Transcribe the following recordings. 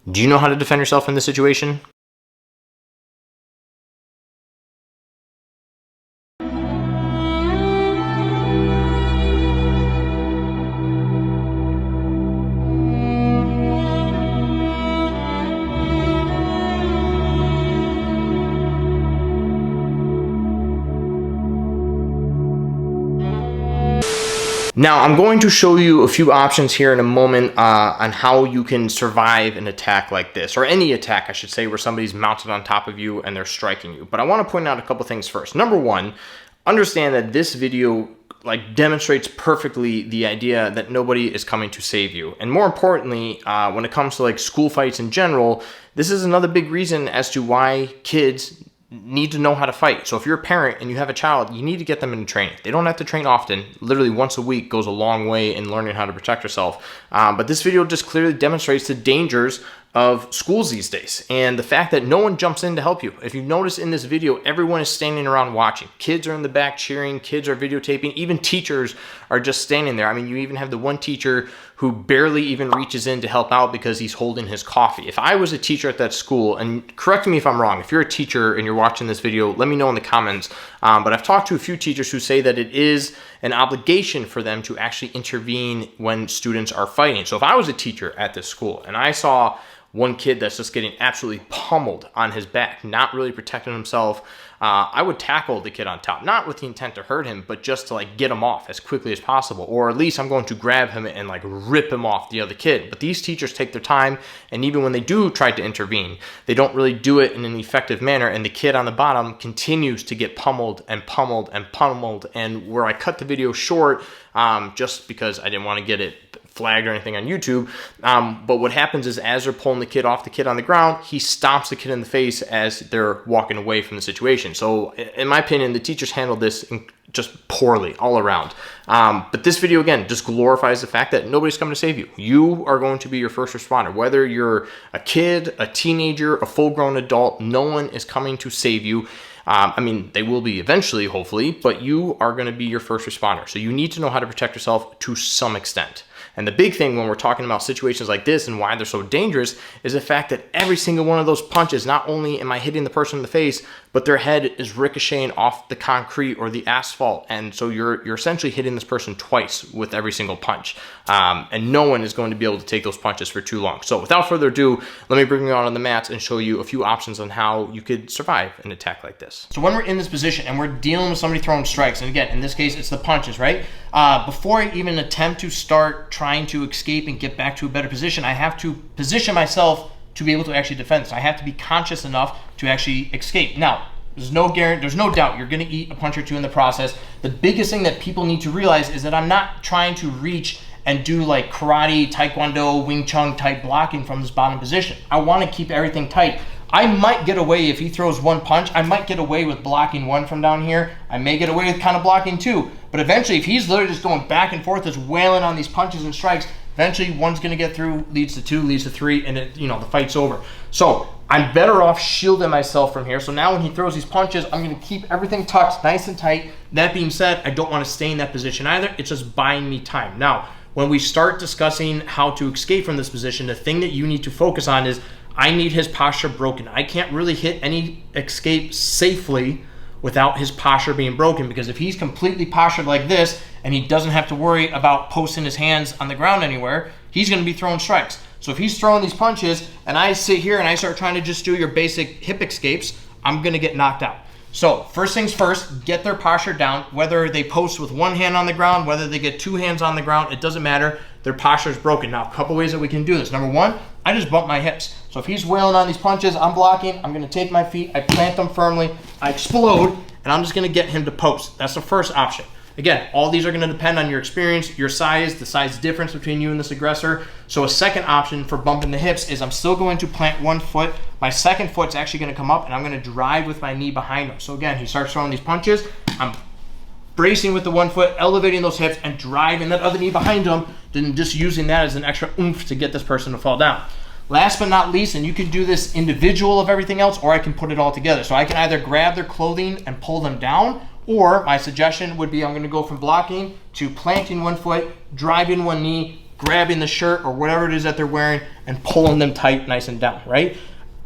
Do you know how to defend yourself in this situation? Now, I'm going to show you a few options here in a moment on how you can survive an attack like this, or any attack, I should say, where somebody's mounted on top of you and they're striking you. But I want to point out a couple things first. Number one, understand that this video demonstrates perfectly the idea that nobody is coming to save you. And more importantly, when it comes to school fights in general, this is another big reason as to why kids need to know how to fight. So if you're a parent and you have a child, you need to get them into training. They don't have to train often. Literally once a week goes a long way in learning how to protect yourself. But this video just clearly demonstrates the dangers of schools these days and the fact that no one jumps in to help you. If you notice in this video, everyone is standing around watching. Kids are in the back cheering, kids are videotaping, even teachers are just standing there. I mean, you even have the one teacher who barely even reaches in to help out because he's holding his coffee. If I was a teacher at that school, and correct me if I'm wrong, if you're a teacher and you're watching this video, let me know in the comments. But I've talked to a few teachers who say that it is an obligation for them to actually intervene when students are fighting. So if I was a teacher at this school and I saw one kid that's just getting absolutely pummeled on his back, not really protecting himself, I would tackle the kid on top, not with the intent to hurt him, but just to get him off as quickly as possible. Or at least I'm going to grab him and rip him off the other kid. But these teachers take their time, and even when they do try to intervene, they don't really do it in an effective manner, and the kid on the bottom continues to get pummeled and pummeled and pummeled. And where I cut the video short, just because I didn't want to get it flagged or anything on YouTube. But what happens is as they're pulling the kid off the kid on the ground, he stomps the kid in the face as they're walking away from the situation. So in my opinion, the teachers handled this just poorly all around. But this video, again, just glorifies the fact that nobody's coming to save you. You are going to be your first responder. Whether you're a kid, a teenager, a full-grown adult, no one is coming to save you. I mean, they will be eventually, hopefully, but you are going to be your first responder. So you need to know how to protect yourself to some extent. And the big thing when we're talking about situations like this and why they're so dangerous is the fact that every single one of those punches, not only am I hitting the person in the face, but their head is ricocheting off the concrete or the asphalt. And so you're essentially hitting this person twice with every single punch. And no one is going to be able to take those punches for too long. So without further ado, let me bring you out on the mats and show you a few options on how you could survive an attack like this. So when we're in this position and we're dealing with somebody throwing strikes, and again, in this case, it's the punches, right? Before I even attempt to start trying to escape and get back to a better position, I have to position myself to be able to actually defend. So I have to be conscious enough to actually escape. Now, there's no doubt you're going to eat a punch or two in the process. The biggest thing that people need to realize is that I'm not trying to reach and do karate, taekwondo, Wing Chun type blocking from this bottom position. I want to keep everything tight. I might get away if he throws one punch. I might get away with blocking one from down here. I may get away with kind of blocking two. But eventually, if he's literally just going back and forth, just wailing on these punches and strikes, eventually one's going to get through, leads to two, leads to three, and the fight's over. So I'm better off shielding myself from here. So now when he throws these punches, I'm going to keep everything tucked nice and tight. That being said, I don't want to stay in that position either. It's just buying me time. Now, when we start discussing how to escape from this position, the thing that you need to focus on is I need his posture broken. I can't really hit any escape safely without his posture being broken, because if he's completely postured like this and he doesn't have to worry about posting his hands on the ground anywhere, he's going to be throwing strikes. So if he's throwing these punches and I sit here and I start trying to just do your basic hip escapes, I'm going to get knocked out. So first things first, get their posture down. Whether they post with one hand on the ground, whether they get two hands on the ground, it doesn't matter. Their posture is broken. Now, a couple ways that we can do this. Number one, I just bump my hips. So if he's wailing on these punches, I'm blocking. I'm going to take my feet. I plant them firmly. I explode, and I'm just going to get him to post. That's the first option. Again, all these are going to depend on your experience, your size, the size difference between you and this aggressor. So a second option for bumping the hips is I'm still going to plant one foot. My second foot's actually going to come up, and I'm going to drive with my knee behind him. So again, he starts throwing these punches. I'm bracing with the one foot, elevating those hips, and driving that other knee behind him, then just using that as an extra oomph to get this person to fall down. Last but not least, and you can do this individual of everything else, or I can put it all together. So I can either grab their clothing and pull them down, or my suggestion would be I'm going to go from blocking to planting one foot, driving one knee, grabbing the shirt or whatever it is that they're wearing and pulling them tight, nice and down, right?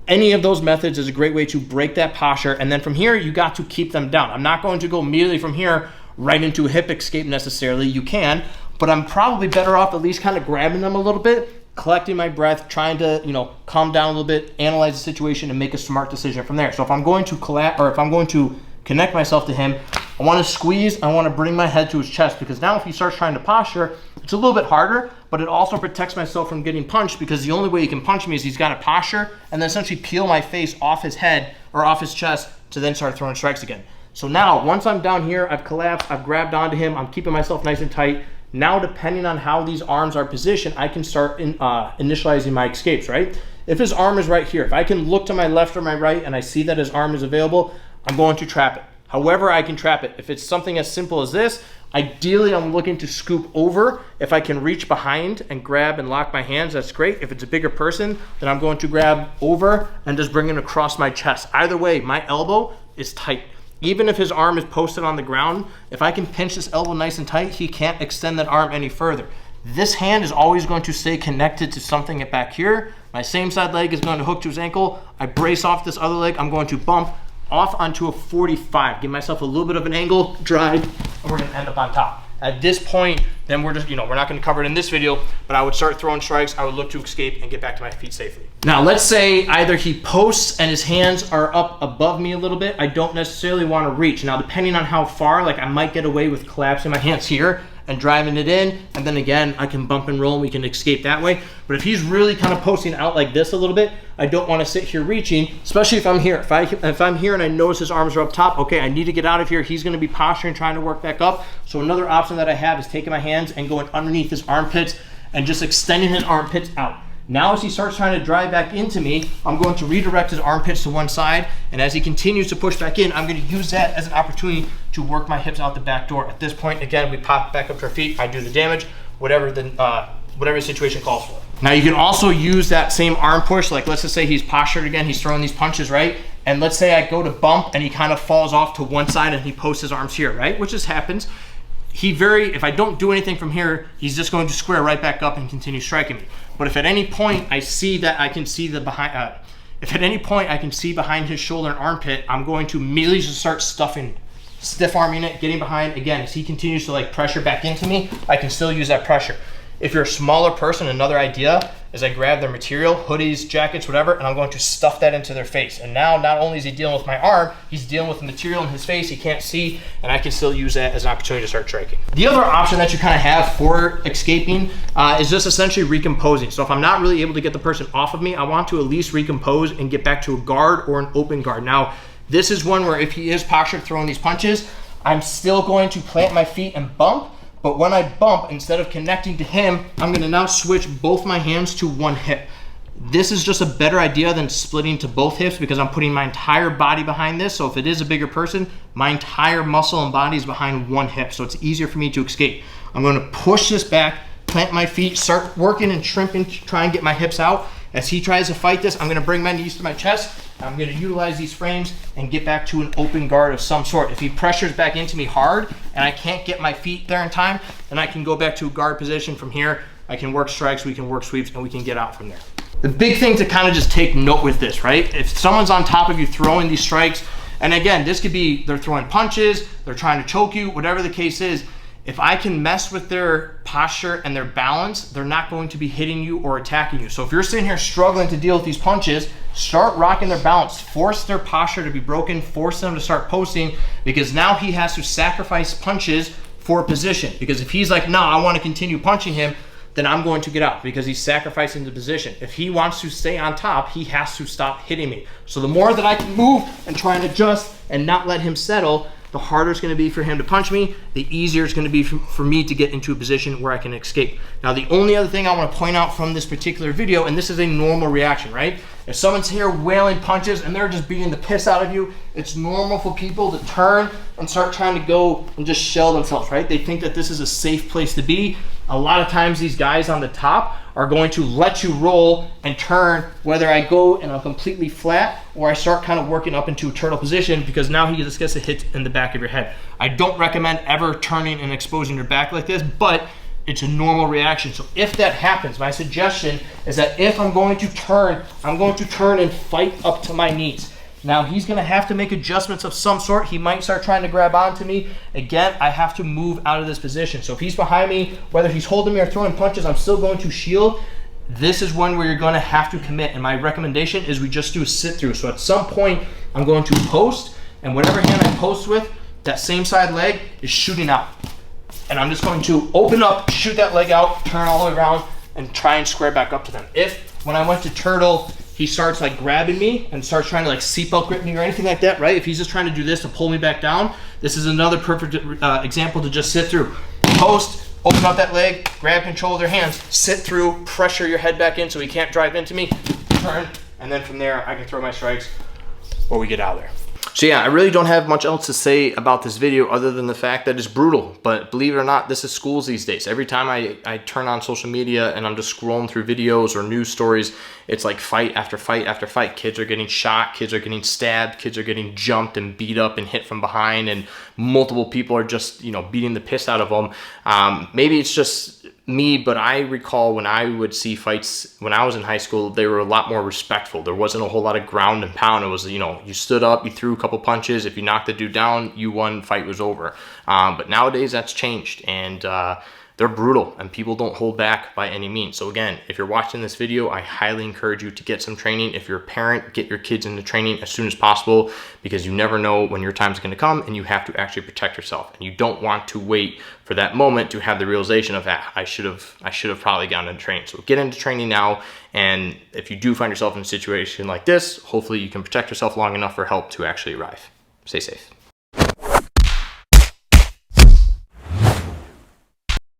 Any of those methods is a great way to break that posture. And then from here, you got to keep them down. I'm not going to go immediately from here right into a hip escape necessarily. You can, but I'm probably better off at least kind of grabbing them a little bit, collecting my breath, trying to, you know, calm down a little bit, analyze the situation, and make a smart decision from there. So if I'm going to connect myself to him, I want to squeeze, I want to bring my head to his chest, because now if he starts trying to posture, it's a little bit harder, but it also protects myself from getting punched, because the only way he can punch me is he's got to posture and then essentially peel my face off his head or off his chest to then start throwing strikes again. So now, once I'm down here, I've collapsed, I've grabbed onto him, I'm keeping myself nice and tight. Now, depending on how these arms are positioned, I can start initializing my escapes, right? If his arm is right here, if I can look to my left or my right and I see that his arm is available, I'm going to trap it. However I can trap it. If it's something as simple as this, ideally I'm looking to scoop over. If I can reach behind and grab and lock my hands, that's great. If it's a bigger person, then I'm going to grab over and just bring it across my chest. Either way, my elbow is tight. Even if his arm is posted on the ground, if I can pinch this elbow nice and tight, he can't extend that arm any further. This hand is always going to stay connected to something back here. My same side leg is going to hook to his ankle. I brace off this other leg. I'm going to bump off onto a 45. Give myself a little bit of an angle, drive, and we're going to end up on top. At this point, then we're just, we're not going to cover it in this video, but I would start throwing strikes. I would look to escape and get back to my feet safely. Now, let's say either he posts and his hands are up above me a little bit. I don't necessarily want to reach. Now, depending on how far, like I might get away with collapsing my hands here and driving it in, and then again, I can bump and roll and we can escape that way. But if he's really kind of posting out like this a little bit, I don't want to sit here reaching, especially if I'm here. If I'm here and I notice his arms are up top, okay, I need to get out of here. He's going to be posturing, trying to work back up. So another option that I have is taking my hands and going underneath his armpits and just extending his armpits out. Now, as he starts trying to drive back into me, I'm going to redirect his armpits to one side, and as he continues to push back in, I'm going to use that as an opportunity to work my hips out the back door. At this point, again, we pop back up to our feet, I do the damage, whatever the situation calls for. Now, you can also use that same arm push, like let's just say he's postured again, he's throwing these punches, right? And let's say I go to bump and he kind of falls off to one side and he posts his arms here, right? Which just happens. If I don't do anything from here, he's just going to square right back up and continue striking me. But if at any point I see that I can see behind his shoulder and armpit, I'm going to immediately just start stiff arming it, getting behind. Again, as he continues to like pressure back into me, I can still use that pressure. If you're a smaller person, another idea is I grab their material, hoodies, jackets, whatever, and I'm going to stuff that into their face. And now not only is he dealing with my arm, he's dealing with the material in his face, he can't see, and I can still use that as an opportunity to start striking. The other option that you kind of have for escaping is just essentially recomposing. So if I'm not really able to get the person off of me, I want to at least recompose and get back to a guard or an open guard. Now, this is one where if he is postured throwing these punches, I'm still going to plant my feet and bump. But when I bump, instead of connecting to him, I'm going to now switch both my hands to one hip. This is just a better idea than splitting to both hips because I'm putting my entire body behind this. So if it is a bigger person, my entire muscle and body is behind one hip. So it's easier for me to escape. I'm going to push this back, plant my feet, start working and shrimping, try and get my hips out. As he tries to fight this, I'm going to bring my knees to my chest. I'm going to utilize these frames and get back to an open guard of some sort. If he pressures back into me hard and I can't get my feet there in time, then I can go back to a guard position. From here, I can work strikes, we can work sweeps, and we can get out from there. The big thing to kind of just take note with this, right? If someone's on top of you throwing these strikes, and again, this could be they're throwing punches, they're trying to choke you, whatever the case is, if I can mess with their posture and their balance, they're not going to be hitting you or attacking you. So if you're sitting here struggling to deal with these punches, start rocking their balance, force their posture to be broken, force them to start posting, because now he has to sacrifice punches for a position. Because if he's like, no, I want to continue punching him, then I'm going to get out because he's sacrificing the position. If he wants to stay on top, he has to stop hitting me. So the more that I can move and try and adjust and not let him settle, the harder it's going to be for him to punch me, the easier it's going to be for me to get into a position where I can escape. Now, the only other thing I want to point out from this particular video, and this is a normal reaction, right? If someone's here wailing punches and they're just beating the piss out of you, it's normal for people to turn and start trying to go and just shell themselves, right? They think that this is a safe place to be. A lot of times these guys on the top are going to let you roll and turn, whether I go and I'm completely flat or I start kind of working up into a turtle position, because now he just gets a hit in the back of your head. I don't recommend ever turning and exposing your back like this, but It's a normal reaction. So if that happens, my suggestion is that if I'm going to turn, I'm going to turn and fight up to my knees. Now he's gonna have to make adjustments of some sort. He might start trying to grab onto me. Again, I have to move out of this position. So if he's behind me, whether he's holding me or throwing punches, I'm still going to shield. This is one where you're gonna have to commit. And my recommendation is we just do a sit through. So at some point, I'm going to post, and whatever hand I post with, that same side leg is shooting out. And I'm just going to open up, shoot that leg out, turn all the way around, and try and square back up to them. If, when I went to turtle, he starts like grabbing me and starts trying to like seatbelt grip me or anything like that, right? If he's just trying to do this to pull me back down, this is another perfect example to just sit through. Post, open up that leg, grab control of their hands, sit through, pressure your head back in so he can't drive into me, turn, and then from there I can throw my strikes or we get out of there. So yeah, I really don't have much else to say about this video other than the fact that it's brutal. But believe it or not, this is schools these days. Every time I turn on social media and I'm just scrolling through videos or news stories, it's like fight after fight after fight. Kids are getting shot, kids are getting stabbed, kids are getting jumped and beat up and hit from behind, and multiple people are just, you know, beating the piss out of them. Maybe it's just me, but I recall when I would see fights when I was in high school, they were a lot more respectful. There wasn't a whole lot of ground and pound. It was, you know, you stood up, you threw a couple punches. If you knocked the dude down, you won, fight was over. But nowadays that's changed, and they're brutal and people don't hold back by any means. So again, if you're watching this video, I highly encourage you to get some training. If you're a parent, get your kids into training as soon as possible, because you never know when your time's going to come and you have to actually protect yourself. And you don't want to wait for that moment to have the realization of that I should have probably gotten into training. So get into training now, and if you do find yourself in a situation like this, hopefully you can protect yourself long enough for help to actually arrive. Stay safe.